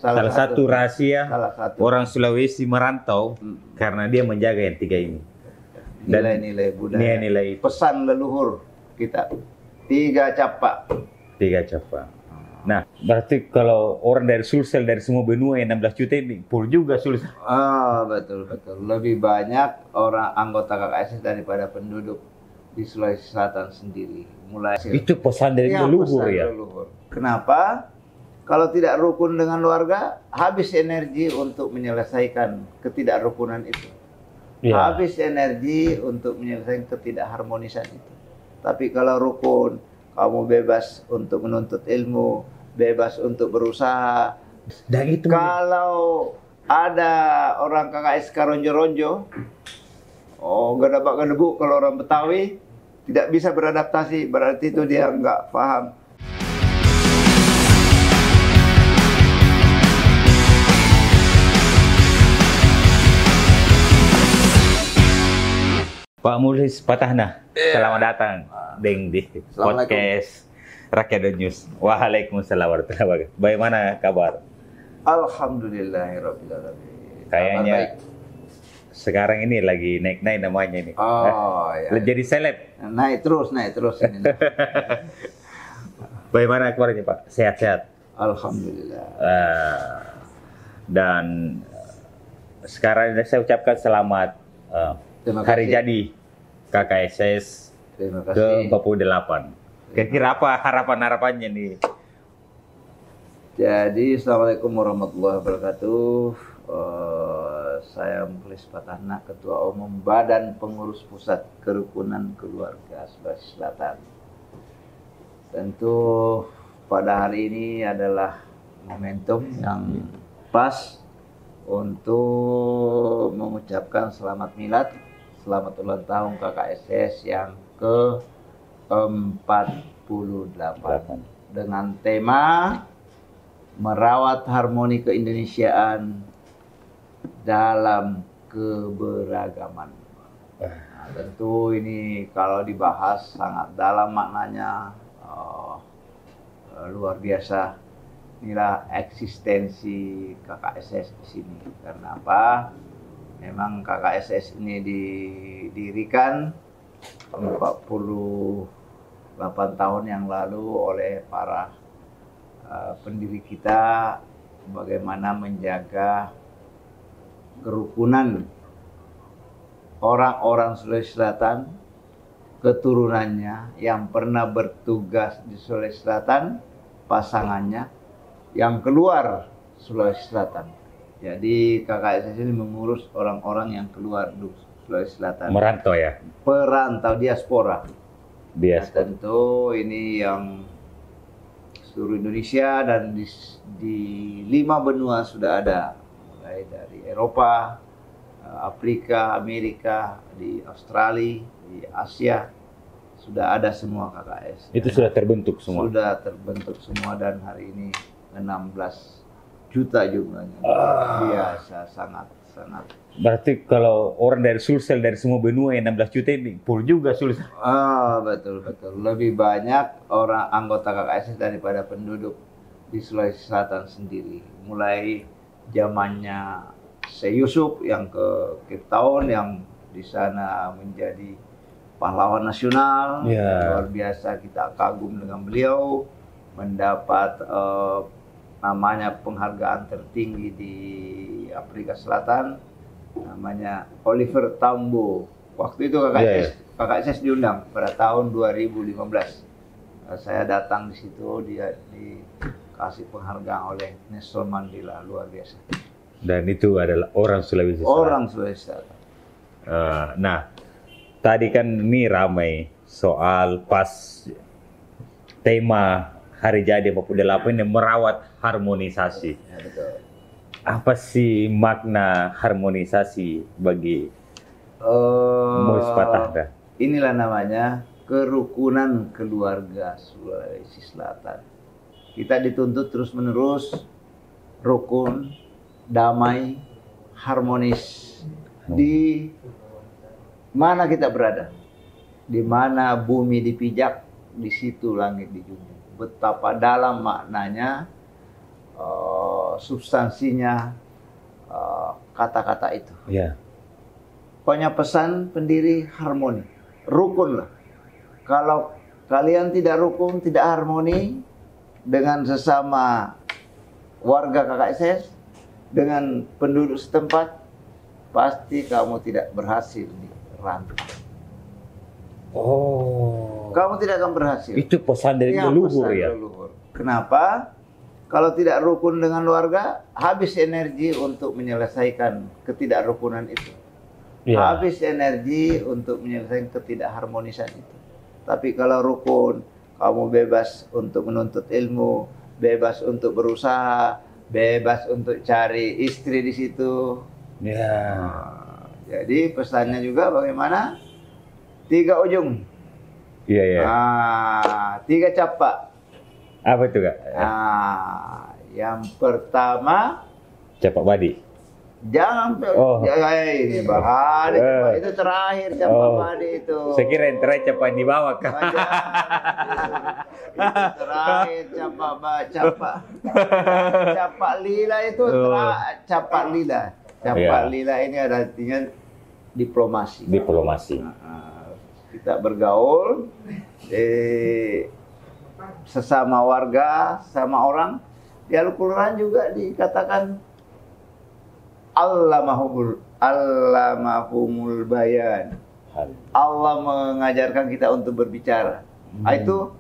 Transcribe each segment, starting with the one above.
salah satu rahasia salah satu orang Sulawesi merantau karena dia menjaga yang tiga ini. Dan nilai-nilai budaya, nilai-nilai pesan leluhur kita. Tiga capa. tiga capa. Nah, berarti kalau orang dari Sulsel dari semua benua yang 16 juta ini, full juga Sulsel. Betul. Lebih banyak orang anggota KKSS daripada penduduk di Sulawesi Selatan sendiri. Mulai Itu pesan dari leluhur pesan ya. leluhur. Kenapa? Kalau tidak rukun dengan keluarga, habis energi untuk menyelesaikan ketidakrukunan itu. Ya. Habis energi untuk menyelesaikan ketidakharmonisan itu. Tapi kalau rukun, kamu bebas untuk menuntut ilmu, bebas untuk berusaha. Dan itu Kalau ada orang KKS Karonjo-Ronjo, gak dapat gedebu, kalau orang Betawi tidak bisa beradaptasi, berarti itu dia nggak paham. Pak Mulis Patahna, selamat datang di podcast Rakyat News. Waalaikumsalam warahmatullahi wabarakatuh. Bagaimana kabar? Alhamdulillahirrahmanirrahim. Kayaknya sekarang ini lagi naik-naik namanya ini. Ya. Jadi seleb. Naik terus ini. Bagaimana kabarnya Pak? Sehat-sehat? Alhamdulillah. Dan sekarang saya ucapkan selamat Terima hari kasih. jadi KKSS Terima kasih. ke-48. Kira-kira apa harapan-harapannya nih? Jadi, Assalamualaikum warahmatullahi wabarakatuh. Saya Mukhlis Patahna, Ketua Umum Badan Pengurus Pusat Kerukunan Keluarga Sulawesi Selatan. Tentu pada hari ini adalah momentum yang pas untuk mengucapkan selamat milad, selamat ulang tahun KKSS yang ke-48 dengan tema merawat harmoni keindonesiaan dalam keberagaman. Nah, tentu ini kalau dibahas sangat dalam maknanya, luar biasa. Inilah eksistensi KKSS di sini. Karena apa? Memang KKSS ini didirikan 48 tahun yang lalu oleh para pendiri kita, bagaimana menjaga kerukunan orang-orang Sulawesi Selatan, keturunannya yang pernah bertugas di Sulawesi Selatan, pasangannya yang keluar Sulawesi Selatan. Jadi KKSS ini mengurus orang-orang yang keluar di Sulawesi Selatan. Merantau ya? Perantau, diaspora. Nah, Diaspora. tentu ini yang seluruh Indonesia dan di 5 benua sudah ada. Mulai dari Eropa, Afrika, Amerika, di Australia, di Asia. Sudah ada semua KKS. Itu sudah terbentuk semua? Sudah terbentuk semua dan hari ini 16 juta jumlahnya. Biasa, sangat. Berarti kalau orang dari Sulsel dari semua benua yang 16 juta ini full juga Sulsel. Betul. Lebih banyak orang anggota KKSS daripada penduduk di Sulawesi Selatan sendiri. Mulai zamannya Syekh Yusuf yang ke Cape Town yang di sana menjadi pahlawan nasional. Luar biasa, kita kagum dengan beliau, mendapat namanya penghargaan tertinggi di Afrika Selatan, namanya Oliver Tambo. Waktu itu KKSS diundang pada tahun 2015. Saya datang di situ, dia dikasih penghargaan oleh Nelson Mandela, luar biasa. Dan itu adalah orang Sulawesi Selatan. Orang Sulawesi Selatan. Nah, tadi kan ini ramai soal pas tema hari jadi 48 ini merawat harmonisasi. Ya, betul. Apa sih makna harmonisasi bagi Mulis Patahna? Inilah namanya kerukunan keluarga Sulawesi Selatan. Kita dituntut terus-menerus rukun, damai, harmonis di mana kita berada. Di mana bumi dipijak, di situ langit dijunjung. Betapa dalam maknanya substansinya kata-kata itu. Iya. Pokoknya pesan pendiri harmoni, rukun lah. Kalau kalian tidak rukun, tidak harmoni dengan sesama warga KKSS, dengan penduduk setempat, pasti kamu tidak berhasil di rantau. Oh. Kamu tidak akan berhasil. Itu pesan dari leluhur ya. Leluhur. Kenapa? Kalau tidak rukun dengan warga, habis energi untuk menyelesaikan ketidakrukunan itu. Iya. Habis energi untuk menyelesaikan ketidakharmonisan itu. Tapi kalau rukun, kamu bebas untuk menuntut ilmu, bebas untuk berusaha, bebas untuk cari istri di situ. Iya. Jadi pesannya juga bagaimana? 3 ujung. Iya, iya. 3 capak. Apa itu, Kak? Yang pertama, Capak Badi. jangan ini bahari, itu terakhir capak badi itu. Saya kira yang terakhir capak di bawah, Kak. Itu terakhir capak lila itu capak lila. Capak lila ini ada artinya diplomasi. Diplomasi. Kita bergaul sesama warga, sama orang. Di Al-Quran juga dikatakan Allamahumul bayan. Allah mengajarkan kita untuk berbicara. Itu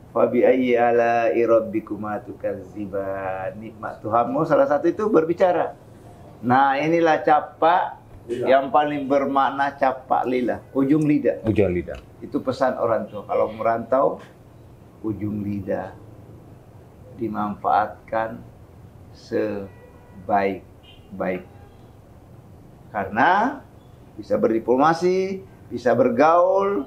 fabi ayyi ala'i rabbikuma tukadziban. Nikmat Tuhanmu salah satu itu berbicara. Nah, inilah capak yang paling bermakna capak lila, ujung lidah. Ujung lidah. Itu pesan orang tua. Kalau merantau, ujung lidah dimanfaatkan sebaik-baik. Karena bisa berdiplomasi, bisa bergaul,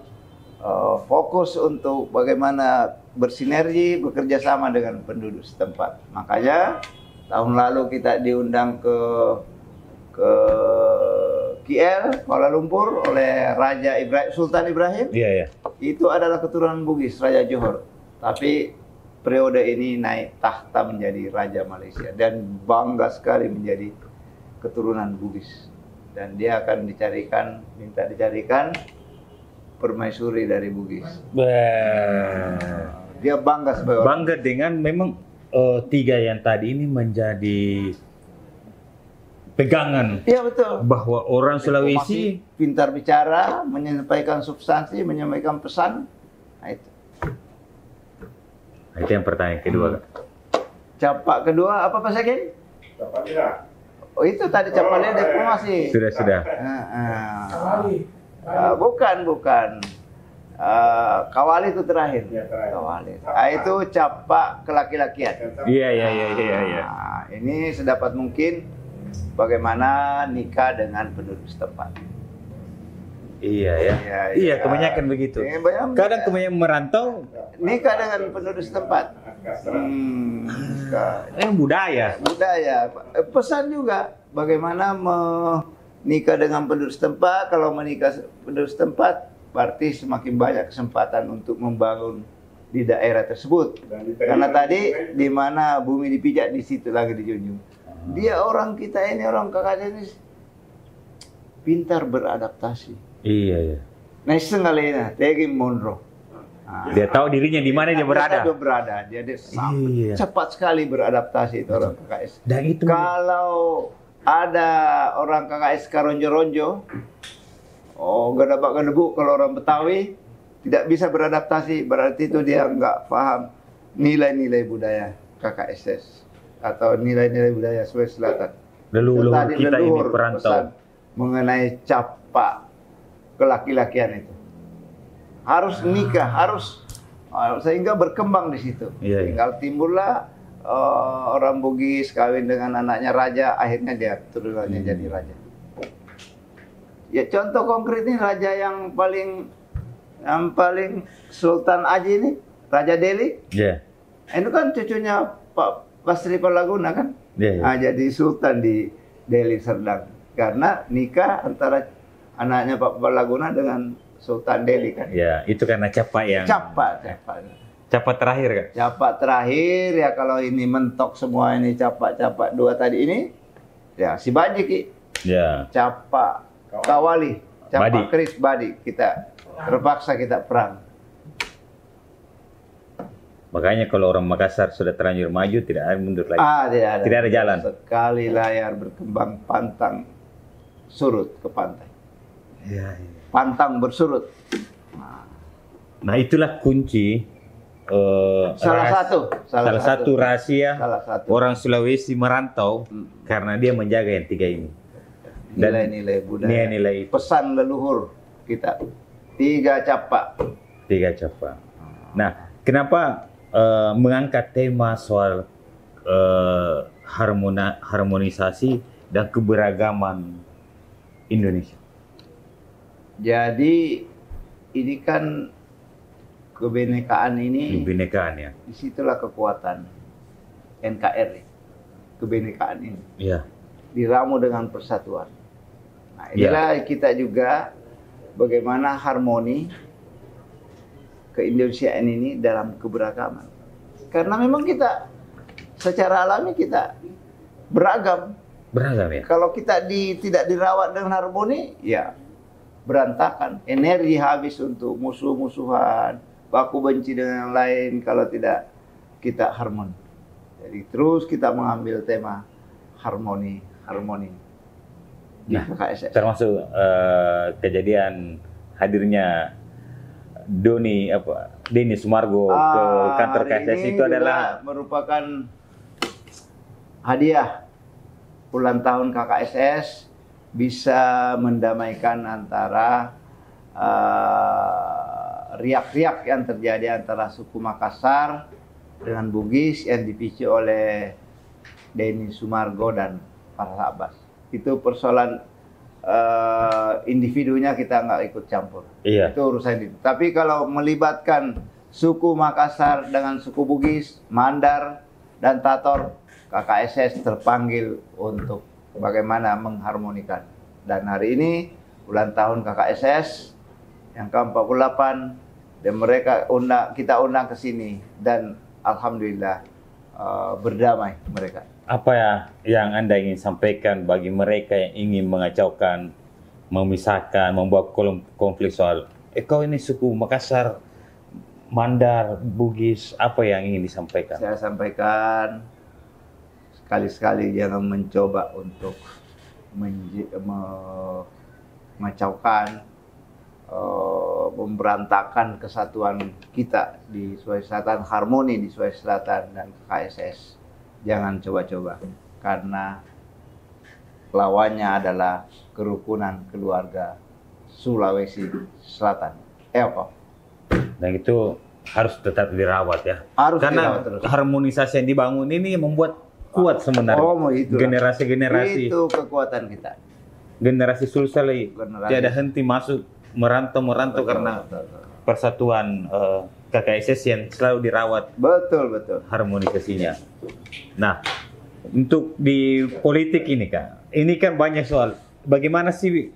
fokus untuk bagaimana bersinergi, bekerja sama dengan penduduk setempat. Makanya tahun lalu kita diundang ke KL, Kuala Lumpur oleh Raja Sultan Ibrahim. Iya, iya. Itu adalah keturunan Bugis, Raja Johor. Tapi periode ini naik tahta menjadi Raja Malaysia dan bangga sekali menjadi keturunan Bugis. Dan dia akan minta dicarikan permaisuri dari Bugis. Dia bangga sebagai orang. Bangga dengan memang 3 yang tadi ini menjadi pegangan. Iya, betul. Bahwa orang Sulawesi pintar bicara, menyampaikan substansi, menyampaikan pesan. Nah, itu. Itu yang pertanyaan kedua. Capak kedua apa Pak Sakin? Capak lila. Oh, itu tadi capak lila diplomasi. Sudah. Bukan. Kawali itu terakhir. Ya, terakhir. Kawali. Itu capak kelaki-lakian. Iya. Ini sedapat mungkin bagaimana nikah dengan penduduk setempat. Iya, kebanyakan begitu. Kadang kebanyakan merantau nikah dengan penduduk setempat. Budaya. Pesan juga bagaimana menikah dengan penduduk setempat. Kalau menikah penduduk setempat, berarti semakin banyak kesempatan untuk membangun di daerah tersebut. Karena tadi di mana bumi dipijak, di situ lagi dijunjung. Dia orang kita ini, orang kakaknya ini pintar beradaptasi. Iya. Nah, sengalena, Tegi Monroe. Dia tahu dirinya di mana dia berada. Dia cepat sekali beradaptasi itu orang KKS. Dan itu kalau ada orang KKS karonjo-ronjo, gadabak-gadebuk, kalau orang Betawi tidak bisa beradaptasi, berarti itu dia nggak paham nilai-nilai budaya KKSS atau nilai-nilai budaya Sulawesi Selatan. Leluhur kita ini perantau mengenai capak kelaki-lakian itu. Harus nikah, harus sehingga berkembang di situ. Iya. Tinggal timbullah orang Bugis kawin dengan anaknya raja, akhirnya dia turunannya jadi raja. Ya contoh konkret ini raja yang paling Sultan Aji ini, Raja Delhi. Iya. Itu kan cucunya Pak Basri Palaguna kan. Iya. Jadi Sultan di Delhi Serdang. Karena nikah antara anaknya Pak Palaguna dengan Sultan Delhi kan. Ya, itu karena capak yang Capak Capat terakhir Kak? Capak terakhir ya kalau ini mentok semua ini capak-capak dua tadi ini, ya si Badik Ki. Ya. Capak Kawali, capak Badik. keris Badik, kita terpaksa kita perang. Makanya kalau orang Makassar sudah terlanjur maju, tidak ada mundur lagi. Tidak ada. Tidak ada jalan. Sekali layar berkembang, pantang surut ke pantai. Ya. Pantang bersurut. Nah itulah kunci. Salah satu rahasia Salah satu. orang Sulawesi merantau karena dia menjaga yang tiga ini. Dan Nilai-nilai budaya. nilai Pesan leluhur kita. 3 capak. tiga capak. Nah, kenapa mengangkat tema soal harmonisasi dan keberagaman Indonesia? Jadi ini kan kebinekaan ini, Kebinekaan ya. disitulah kekuatan NKRI. Kebinekaan ini Iya. diramu dengan persatuan. Nah, inilah kita juga bagaimana harmoni keindonesiaan ini dalam keberagaman. Karena memang kita secara alami kita beragam. Beragam ya. Kalau kita tidak dirawat dengan harmoni, ya berantakan. Energi habis untuk musuh-musuhan, baku benci dengan yang lain kalau tidak kita harmoni. Jadi terus kita mengambil tema harmoni di KKSS. Termasuk kejadian hadirnya Denny Sumargo ke kantor hari KSS ini itu juga adalah merupakan hadiah ulang tahun KKSS, bisa mendamaikan antara riak-riak yang terjadi antara suku Makassar dengan Bugis yang dipicu oleh Denny Sumargo dan Farah Abbas. Itu persoalan individunya kita nggak ikut campur. Iya. Itu urusan itu. Tapi kalau melibatkan suku Makassar dengan suku Bugis, Mandar, dan Tator, KKSS terpanggil untuk bagaimana mengharmonikan. Dan hari ini ulang tahun KKSS yang ke-48 dan kita undang ke sini dan alhamdulillah berdamai mereka. apa ya yang Anda ingin sampaikan bagi mereka yang ingin mengacaukan, memisahkan, membuat konflik soal kau ini suku Makassar, Mandar, Bugis, apa yang ingin disampaikan? Saya sampaikan sekali-sekali jangan mencoba untuk mengacaukan, memberantakan kesatuan kita di Sulawesi Selatan, harmoni di Sulawesi Selatan dan KSS. Jangan coba-coba, karena lawannya adalah kerukunan keluarga Sulawesi Selatan. Apa? Dan itu harus tetap dirawat ya. Harus karena dirawat terus. harmonisasi yang dibangun ini membuat kuat sebenarnya. Itulah. Generasi-generasi. Itu kekuatan kita. Generasi Sulsel Generasi. tiada henti masuk merantau karena persatuan KKSS yang selalu dirawat. Betul. Harmonisasinya. Nah, untuk di politik ini Kak, ini kan banyak soal bagaimana sih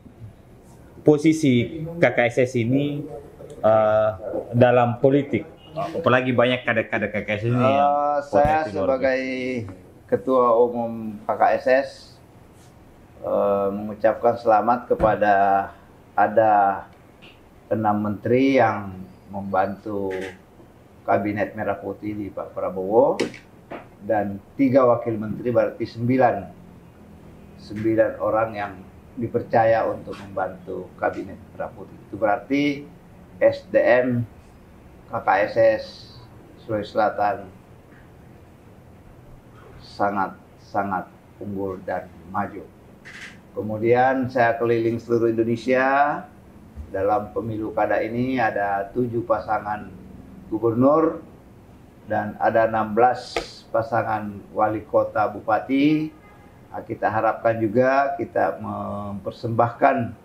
posisi KKSS ini dalam politik, apalagi banyak kader-kader KKSS ini yang saya potensi luar sebagai ketua umum KKSS mengucapkan selamat kepada ada 6 menteri yang membantu kabinet Merah Putih di Pak Prabowo dan 3 wakil menteri, berarti 9 orang yang dipercaya untuk membantu kabinet Merah Putih. Itu berarti SDM KKSS Sulawesi Selatan sangat unggul dan maju. Kemudian saya keliling seluruh Indonesia. Dalam pemilu kada ini ada 7 pasangan gubernur dan ada 16 pasangan wali kota bupati. Nah, kita harapkan juga kita mempersembahkan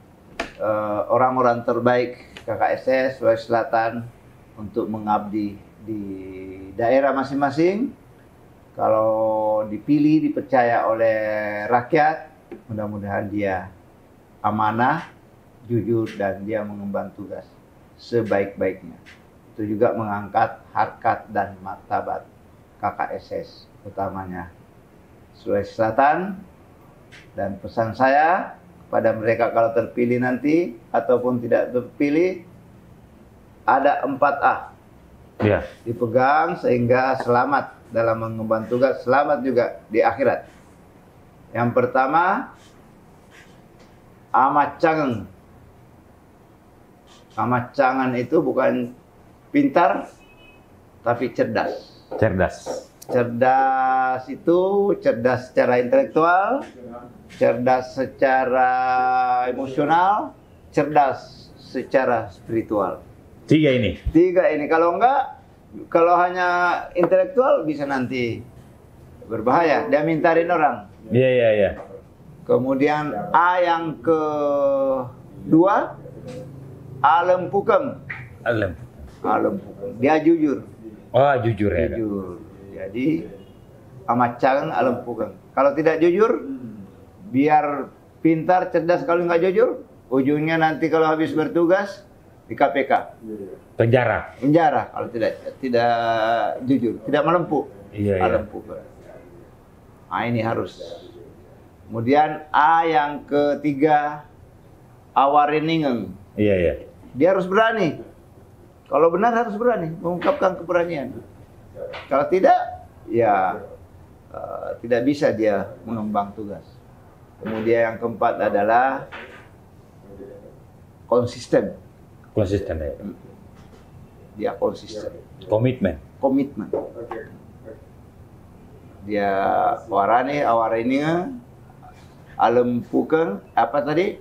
orang-orang terbaik KKSS Sulawesi Selatan untuk mengabdi di daerah masing-masing. Kalau dipilih, dipercaya oleh rakyat, mudah-mudahan dia amanah, jujur, dan dia mengemban tugas sebaik-baiknya. itu juga mengangkat harkat dan martabat KKSS, utamanya Sulawesi Selatan. Dan pesan saya kepada mereka kalau terpilih nanti ataupun tidak terpilih, ada 4A Ya. dipegang sehingga selamat dalam mengemban tugas, selamat juga di akhirat. Yang pertama, amat cangen. Amat cangen itu bukan pintar, tapi cerdas. Cerdas. Cerdas itu cerdas secara intelektual, cerdas secara emosional, cerdas secara spiritual. 3 ini. 3 ini, kalau enggak, kalau hanya intelektual bisa nanti berbahaya. Dia mintarin orang. Iya, iya, iya. Kemudian A yang kedua, alem pukeng. Alam. Alem pukeng. Dia jujur. Oh, jujur ya. Kak? Jujur. Jadi amat cangen alem pukeng. Kalau tidak jujur, biar pintar, cerdas, kalau nggak jujur, ujungnya nanti kalau habis bertugas di KPK. Penjara. Penjara kalau tidak jujur, tidak melempuh. Iya, iya. Melempuh. Nah, ini harus. Kemudian A yang ketiga, awareningeng. Iya, iya. Dia harus berani. Kalau benar harus berani, mengungkapkan keberanian. Kalau tidak, ya tidak bisa dia mengemban tugas. Kemudian yang keempat adalah konsisten. Konsisten ya. Dia konsisten. Komitmen. Komitmen. Dia awareningeng, alem pukeng, apa tadi?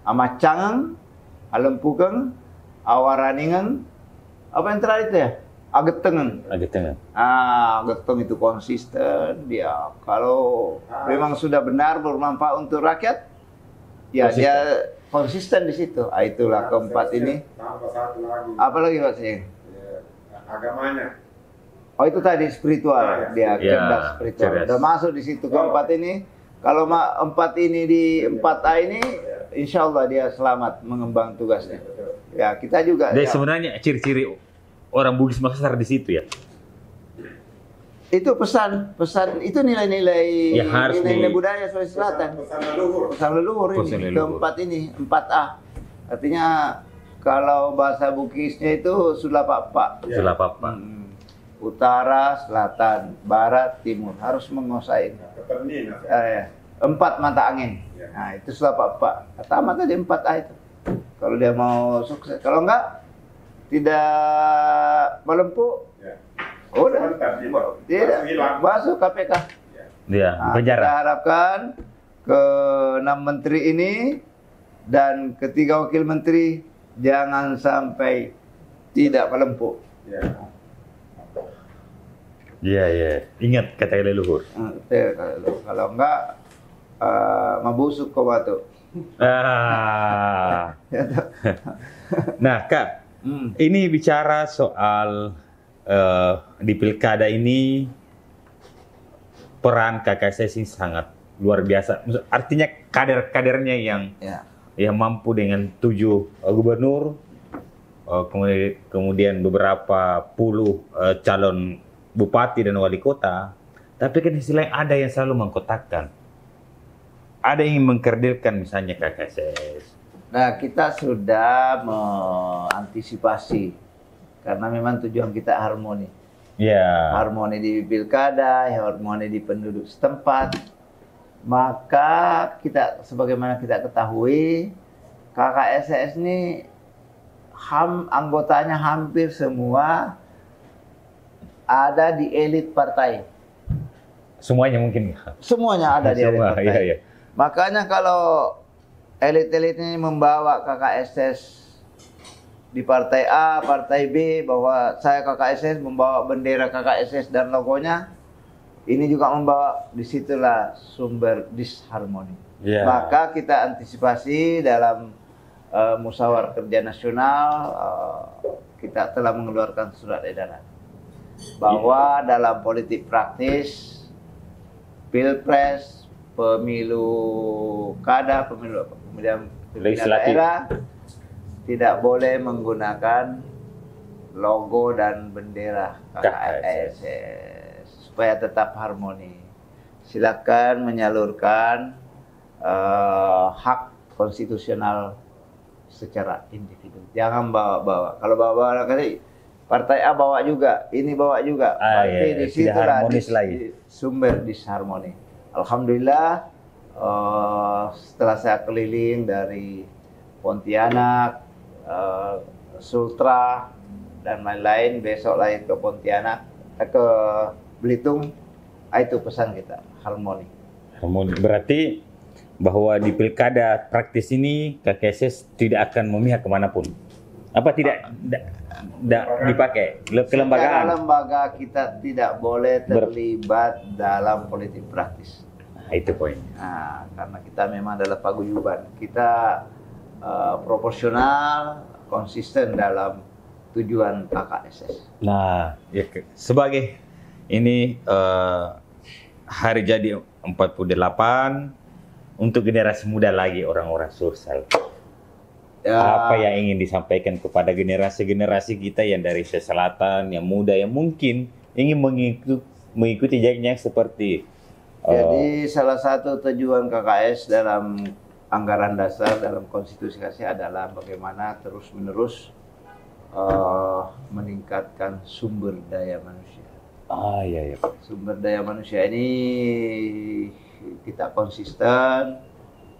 Amacangeng, alem pukeng, awareningeng, apa yang terakhir itu ya? Agetengeng. Agetengeng. Ageteng itu konsisten. Dia kalau memang sudah benar bermanfaat untuk rakyat, ya Konsisten. dia konsisten di situ. Itulah keempat ini. Tambah satu lagi. Apa lagi Pak Sing? Ya, agamanya. Oh, itu tadi spiritual, dia Ya, cerdas spiritual. cerdas. Udah masuk di situ keempat ini. Kalau empat ini di 4A ini, insya Allah dia selamat mengembang tugasnya. Ya, kita juga. Jadi Ya, sebenarnya ciri-ciri orang Bugis Makassar di situ ya. itu pesan itu nilai-nilai Ya, harus nilai-nilai di- budaya Sulawesi Selatan. Pesan leluhur. Pesan leluhur Pesan ini, leluhur. keempat ini, 4A. Artinya kalau bahasa Bugisnya itu sudah pak. Ya. Setelah apa? Utara, selatan, barat, timur harus menguasai. Keternin. Ya. 4 mata angin. Ya. Nah, itu sudah pak. Pertama tadi 4A itu. Kalau dia mau sukses, kalau enggak tidak melempuh, Ya. udah Mantap, tidak langsung hilang. masuk KPK. Ya. Iya, Nah, penjara. kita harapkan ke-6 menteri ini dan ke-3 wakil menteri jangan sampai tidak melempuh. Ya. Iya, iya. Ingat kata leluhur. Kalau enggak mabusuk kau batu. Ah. Nah, Kak, ini bicara soal di pilkada ini peran KKSS ini sangat luar biasa. Artinya kader-kadernya yang Ya. mampu dengan 7 gubernur, kemudian beberapa puluh calon bupati dan wali kota. Tapi kan di sisi lain ada yang selalu mengkotakkan. Ada yang mengkerdilkan misalnya KKSS. Nah, kita sudah mengantisipasi karena memang tujuan kita harmoni. Ya. Harmoni di pilkada, harmoni di penduduk setempat. Maka kita, sebagaimana kita ketahui, KKSS ini anggotanya hampir semua ada di elit partai. Semuanya mungkin. Semuanya ada di elit Semua, partai. iya, iya. Makanya kalau elit-elit ini membawa KKSS di partai A, partai B, bahwa saya KKSS membawa bendera KKSS dan logonya, ini juga membawa, disitulah sumber disharmoni. Iya. Maka kita antisipasi dalam musyawarah kerja nasional, kita telah mengeluarkan surat edaran bahwa dalam politik praktis, pilpres, pemilu kada, pemilihan Legislatif. daerah, tidak boleh menggunakan logo dan bendera KKSS supaya tetap harmoni. Silakan menyalurkan hak konstitusional secara individu. Jangan bawa-bawa. Kalau bawa-bawa nanti partai A bawa juga, ini bawa juga. Berarti di situ harmonis lagi. Sumber disharmoni. Alhamdulillah setelah saya keliling dari Pontianak, Sultra dan lain-lain, besok lagi ke Pontianak, ke Belitung, itu pesan kita, harmoni. Harmoni berarti bahwa di pilkada praktis ini KKSS tidak akan memihak kemanapun. Apa tidak dipakai kelembagaan? Secara lembaga kita tidak boleh terlibat dalam politik praktis. Nah, itu poinnya. Nah, karena kita memang adalah paguyuban. Kita proporsional, konsisten dalam tujuan KKSS. Nah, ya, sebagai ini hari jadi 48 untuk generasi muda lagi orang-orang Sulsel. Ya, Apa yang ingin disampaikan kepada generasi-generasi kita yang dari Selatan, yang muda, yang mungkin ingin mengikuti jalannya seperti jadi salah satu tujuan KKS dalam anggaran dasar dalam konstitusi KKS adalah bagaimana terus-menerus meningkatkan sumber daya manusia. iya. Sumber daya manusia ini kita konsisten,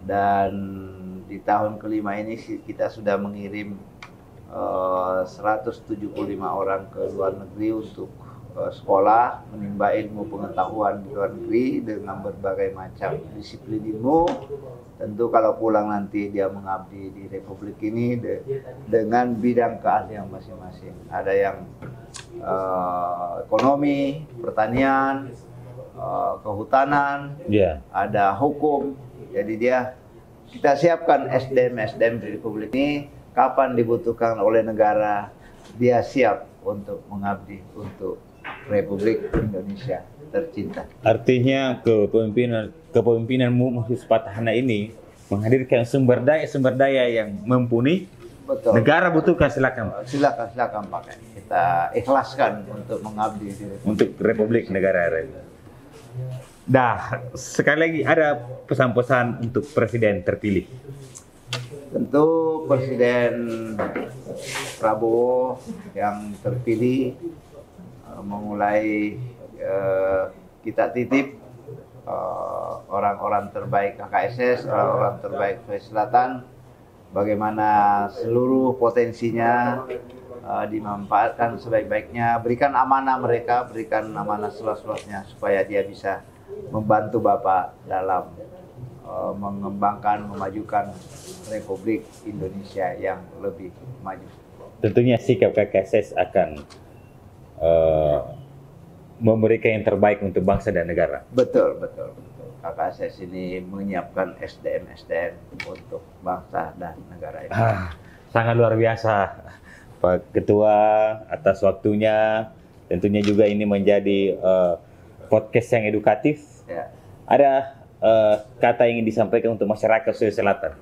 dan di tahun kelima ini kita sudah mengirim 175 orang ke luar negeri untuk sekolah, menimba ilmu pengetahuan di luar negeri dengan berbagai macam disiplin ilmu. Tentu kalau pulang nanti dia mengabdi di Republik ini dengan bidang keahlian masing-masing. Ada yang ekonomi, pertanian, kehutanan, ada hukum. Jadi kita siapkan SDM di Republik ini, kapan dibutuhkan oleh negara, dia siap untuk mengabdi untuk Republik Indonesia tercinta. Artinya kepemimpinanmu Muhyiddin Patahana ini menghadirkan sumber daya yang mumpuni. Betul. Negara butuhkan, silakan Pakai. Kita ikhlaskan untuk mengabdi di Republik negara. Dah, sekali lagi ada pesan-pesan untuk presiden terpilih. Tentu Presiden Prabowo yang terpilih memulai kita titip orang-orang terbaik KKSS, orang-orang terbaik Sulawesi Selatan, bagaimana seluruh potensinya dimanfaatkan sebaik-baiknya, berikan amanah mereka, berikan amanah seluas-luasnya supaya dia bisa membantu Bapak dalam mengembangkan, memajukan Republik Indonesia yang lebih maju. Tentunya sikap KKSS akan memberikan yang terbaik untuk bangsa dan negara. Betul. KKSS ini menyiapkan SDM untuk bangsa dan negara ini. Sangat luar biasa, Pak Ketua, atas waktunya. Tentunya juga ini menjadi podcast yang edukatif. Ya. Ada kata yang ingin disampaikan untuk masyarakat Sulawesi Selatan?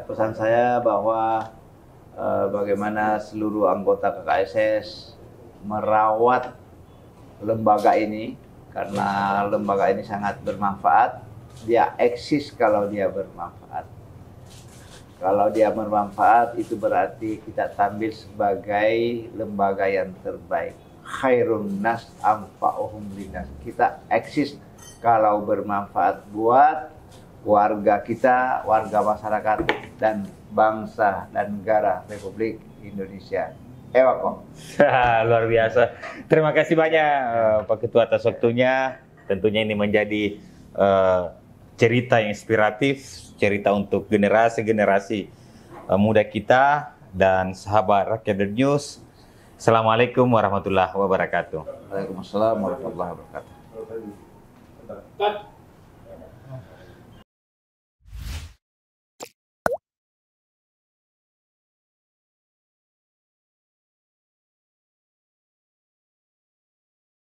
Pesan saya bahwa bagaimana seluruh anggota KKSS merawat lembaga ini, karena lembaga ini sangat bermanfaat. Dia eksis kalau dia bermanfaat. Kalau dia bermanfaat, itu berarti kita tampil sebagai lembaga yang terbaik. Khairun nas anfa'uhum linnas. Kita eksis kalau bermanfaat buat warga kita, warga masyarakat, dan bangsa dan negara Republik Indonesia. Ewako. Luar biasa. Terima kasih banyak Pak Ketua atas waktunya. Tentunya ini menjadi cerita yang inspiratif, cerita untuk generasi-generasi muda kita dan sahabat Rakyat News. Assalamualaikum warahmatullahi wabarakatuh. Waalaikumsalam warahmatullahi wabarakatuh.